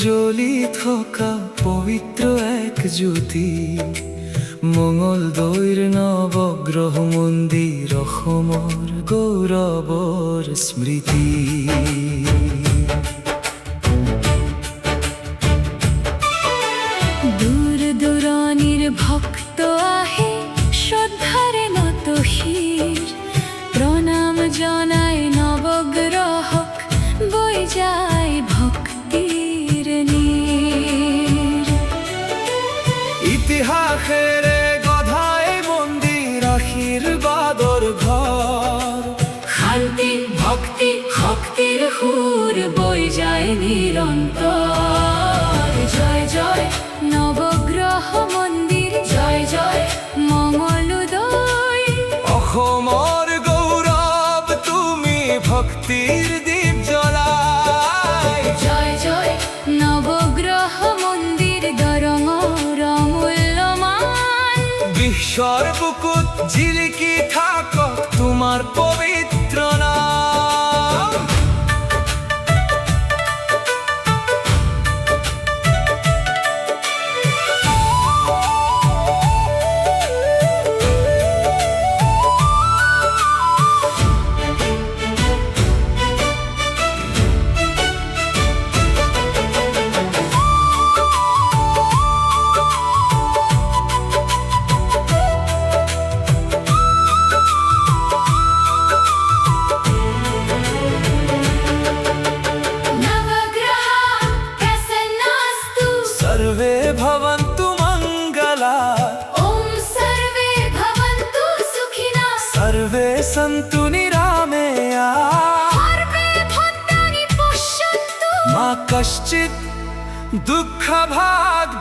জ্বলি থকা পবিত্র এক জ্যোতি, মঙ্গল দৈৰ নৱগ্ৰহ মন্দিৰ, অসমৰ গৌৰৱৰ স্মৃতি। দূৰ দূৰণিৰ ভক্ত আহে শ্ৰদ্ধাৰে নত শিৰ, প্ৰণাম জনাই নৱগ্ৰহক বৈ যায় ভক্তিৰ নীৰ। ইতিহাসেৰে গধাই মন্দিৰ, আশীৰ্বাদৰ ঘৰ, শান্তি ভক্তি শক্তিৰ সুৰ বৈ যায় নিৰন্তৰ। জয় জয় নৱগ্ৰহ মন্দিৰ, জয় জয় মঙ্গলোদয়। অসমৰ গৌৰৱ তুমি, ভক্তিৰ দীপ জ্বলাই। জয় জয় নৱগ্ৰহ মন্দিৰ, দৰঙৰ অমূল্যমান। বিশ্বৰ বুকুত জিলিকি থাকক তোমাৰ পবিত্ৰ নাম। सर्वे भवन्तु मङ्गलाः, ॐ सर्वे भवन्तु सुखिनः, सर्वे सन्तु निरामयाः, सर्वे भद्राणि पश्यन्तु, मा कश्चित् दुःखभाग्